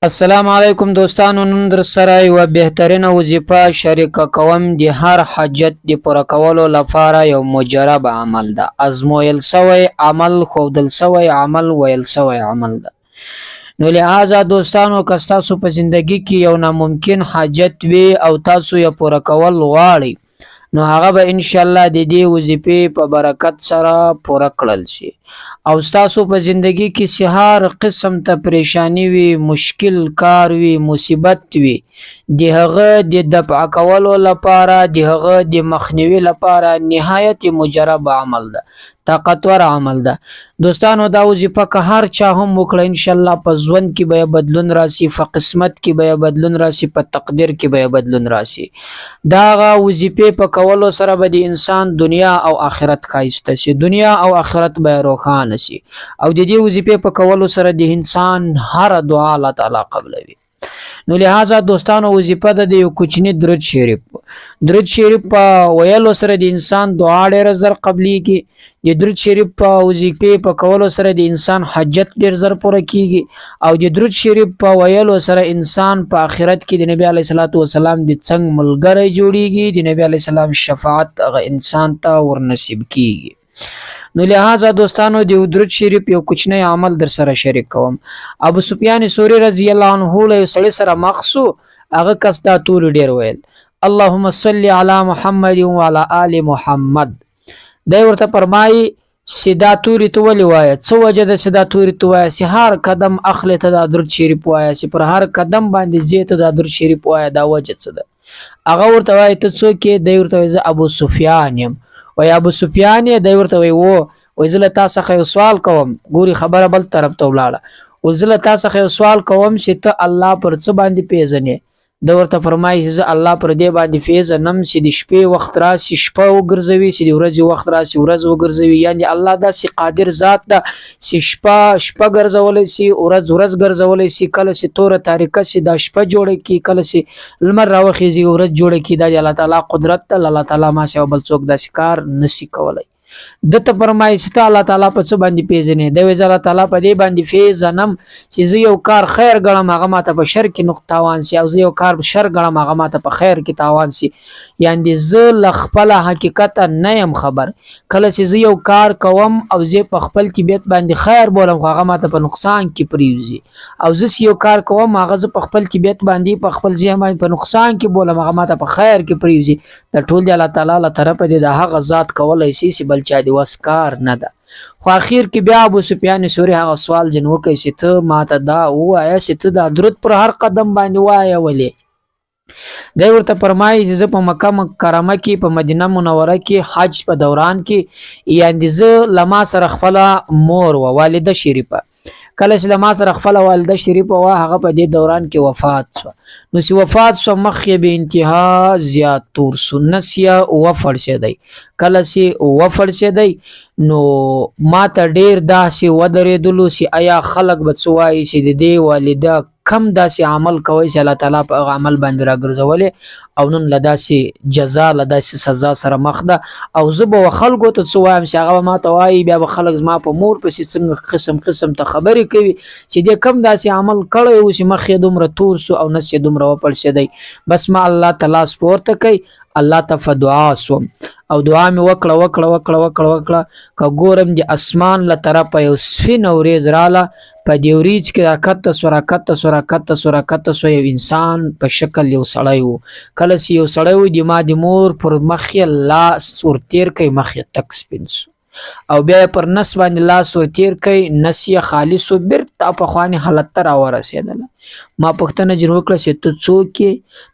السلام علیکم دوستانو، نن در سره یو بهترینه وظیفه شریکه کوم. د هر حاجت د پوره کولو لپاره یو مجرب عمل ده، ازمویل سوی عمل، ښودل سوی عمل، ویل سوی عمل ده. نو لہذا دوستانو، که ستاسو په زندگی کې یو ناممکن حاجت وي او تاسو یې پوره کول غواړئ، نو هغه به ان شاء الله د دې وظیفې په برکت سره پوره کړل شي. او ستاسو په زندگی کې هر قسم ته پریشانی وي، مشکل کار وي، مصیبت وي، د هغه د دفع کولو لپاره، د هغه د مخنیوي لپاره نهایت مجرب عمل ده، طاقتور عمل ده. دوستانو، دا وظیفه که هر چا هم وکړه، ان شاء الله په ژوند کې به بدلون راشي، په قسمت کې به بدلون راشي، په تقدیر کې به بدلون راشي. دا وظیفه په کولو سره به د انسان دنیا او آخرت ښایسته شي، دنیا او آخرت به روښانه شي. او د دې وظیفه په کولو سره د انسان هر دعا الله تعالی قبلوي. نو لہذا دوستانو، وظیفه د یو کوچنی درود شریف په ویلو سره د انسان دعا ډیره زر قبلیږي. د درود شریف په وظیفه په کولو سره د انسان حاجت ډیر زر پوره کیږي. او د درود شریف په ویلو سره انسان په آخرت کې د نبی علیه الصلاۃ والسلام د څنګ ملګری جوړیږي، د نبی علیه السلام شفاعت هغه انسان ته ورنصیب کیږي. نو لہذا دوستانو، د درود شریف یو کوچنی عمل در سره شریک کوم. ابو سفیان ثوری رضی الله عنه له سړي سره مخسو، هغه کس دا تور ډیر ویل، اللهم صل علی محمد وعلى آل محمد. دا ورته فرمایي سیدا توری تو ولي وایه، څه وجه د سیدا توری تو وایه؟ چې هر قدم اخلی ته د درود شریف وایه، چې پر هر قدم باندې زی ته د درود شریف وایه. دا وجه څه ده؟ هغه ورته وایي ته څوک یې؟ دی ورته وایي زه ابو سفیان یم. وای ابو سفیان یې؟ دی ورته وایي زه له تا څخه یو سوال کوم. ګوري خبره بل طرف ته ولاړه. زه له تا څخه یو سوال کوم چې ته الله پر څه باندې پیژنې؟ د ورته فرمایي چې زه الله پر دې باندې پیژنم چې د شپې وخت راشي شپه وګرځوي، چې د ورځې وخت راشي ورځ وګرځوي. یعنی الله داسې قادر ذات ده چې شپه ګرځولی شي، ورځ ګرځولی شي، کله چې توره تاریکه شي دا شپه جوړه کړي، کله چې لمر راوخیږي ورځ جوړه کړي. دا د الله تعالی قدرت ده. الله تعالی ما سوا بل څوک داسې کار نشي کولی. دته فرمایي چې ته الله تعالی په څه باندې پیژنې؟ دی وایي زه الله تعالی په دې باندې پیژنم چې زه یو کار خیر ګڼم، هغه ماته په شر کې تاوان شي، او زه یو کار شر ګڼم، هغه ماته په خیر کې تاوان شي. یعنی زه له خپله حقیقته نه یم خبر. کله چې زه یو کار کوم او زه په خپل طبیعت باندې خیر بولم، خو هغه ماته په نقصان کې پریوزي. او زه یو کار کوم، هغه زه په خپل طبیعت باندې په خپل ذهن باندې په نقصان کې بولم، هغه ماته په خیر کې پریوزي. دا ټول د الله تعالی له طرفه دی. د هغه ذات کولی شي چې بل چا د وس کار نه ده. خو اخر کې بیا ابو سفیان ثوری هغه سوال جن وکړي چې ته ماته دا ووایه چې ته دا درود پر هر قدم باندې وایه ولې؟ دی ورته فرمایي چې زه په مکه مکرمه کې، په مدینه منوره کې حج په دوران کې، یعنی زه له ما سره خپله مور و والده شریفه، کله چې له ما سره خپله والده شریفه وه، هغه په دې دوران کې وفات شوه. نو چې وفات شوه مخ یې به انتها زیات تور شو، نس یې وفړسېدی. کله چې وفړسېدی نو ما ته ډېر داسې ودرېدلو چې آیا خلک به څه وایي چې د دې والده کم داسې عمل کوي چې الله تعالی په هغه عمل باندې راګرځولی، او نن له داسې جزا له داسې سزا سره مخ ده. او زه به خلکو ته څه وایم چې هغه به ما ته وایي، بیا به خلک زما په مور پسې څنګه قسم ته خبرې کوي چې دې کم داسې عمل کړی و چې مخ یې دومره تور شو او نس یې دومره وپړسېدی. بس ما الله ته لاس پورته کوي، الله ته په دعا سوم، او دعا مې وکړه که ګورم د اسمان له طرفه یو سپینه وریځ راله، په دې وریځ کې راکته سو یو انسان په شکل یو سړی و. کله چې یو سړی و، د ما د مور پر مخ یې لاس ورتیر کوي، مخ یې تک سپین سو، او بیا پر نس باندې لاس ورتیر کوي، نس یې خالص و، بیرته پخواني حالت ته راورسېدله. ما پوښتنه جن وکړه چې ته څوک یې؟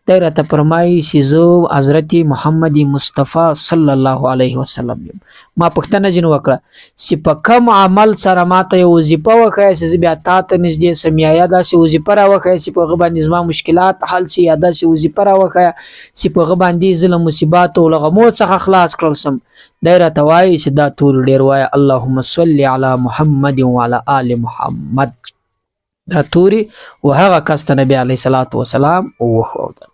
دی راته فرمایي چې زه حضرت محمد مصطفی صلی الله علیه وسلم یم. ما پوښتنه جن وکړه چې په کوم عمل سره ماته یو وظیفه وښیه چې زه بیا تا ته نږدې سم، یا داسې وظیفه راوښیه چې په هغه باندې زما مشکلات حل شي، یا داسې وظیفه راوښیه چې په هغه باندې زه له مصیباتو او له غمو څخه خلاص کړل سم. دی راته وایي چې دا ټول ډېر وایه، اللهم صل علی محمد وعلى آل محمد. دا توري و هغه کس ته نبی علیه الصلاۃ والسلام وښودل.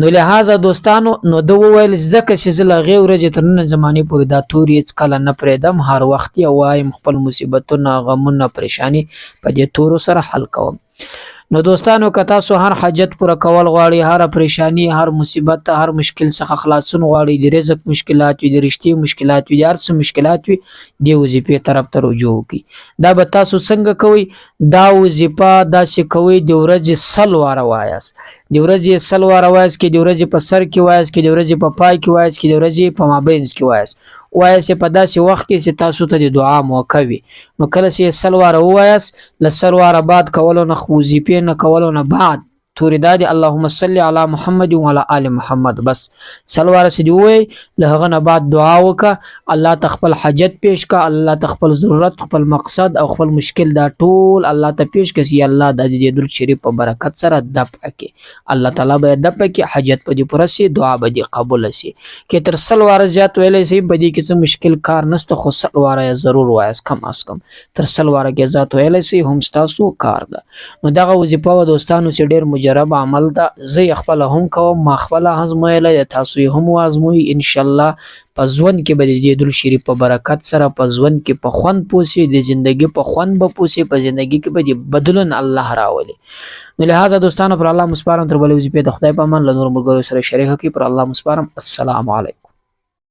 نو لہذا دوستانو، نو د وویل ځکه چې زه له هغې ورځې تر نن زمانې پورې دا توري هېڅکله نه پرېږدم، هر وخت یې وایم، خپل مصیبتونه، غمونه، پریشاني په دې تورو سره حل کوم. نو دوستانو که تاسو هر حاجت پوره کول غواړئ، هر پریشانی، هر مصیبت، هر مشکل څخه خلاصون غواړئ، د رزق مشکلات وي، د رشتې مشکلات وي، د هر څه مشکلات وي، دې وظیفې طرف ته رجوع وکړئ. دا به تاسو څنګه کوئ؟ دا وظیفه داسې کوئ د ورځې 100 واره وایاست. د ورځې 100 واره وایاست، کې د ورځې په سر کې وایاست، کې د ورځې په پای کې وایاست، کې د ورځې په مابینځ کې وایاست. وایاست په داسې وخت کې چې تاسو ته د دعا موقع وي. نو کله چې 100 واره ووایاست، له 100 واره بعد کولو نه، وظیفې نه کولو نه بعد تورې دا دي اللهم صل علی محمد وعلى آل محمد. بس 100 واره چې دی ووایئ، له هغه نه بعد دعا وکړه، الله ته خپل حاجت پیش کړه، الله ته خپل ضرورت، خپل مقصد او خپل مشکل دا ټول الله ته پیش کړه چې یا الله د دې درود شریف په برکت سره دفع کړي. الله تعالی به دفع کړي، حاجت په دې پوره شي، دعا به دې قبول شي. کې تر 100 واره زیات ویلی شي، په دې کې څه مشکل کار نشته، خو 100 واره ضرور وایاست، کم از کم تر 100 واره کې زیات ویلی شي هم ستاسو کار ده. نو دغه وظیفه و دوستانو چې ډېر مجرب عمل ده، زه خپل هم کوم، ما خپل ازمویلی، تاسو هم وازموئ. ان شاء الله په ژوند کې به د دې درود شریف په برکت سره په ژوند کې په خوند پوسي، د ژوندګي په خوند به پوسي، په ژوندګي کې به د بدلون الله راولي. نو لہذا دوستانو پر الله مسپارم، تر بلې وظیفې د خدای په امان له نور ملګرو سره شریک کړئ. پر الله مسپارم. السلام علیکم.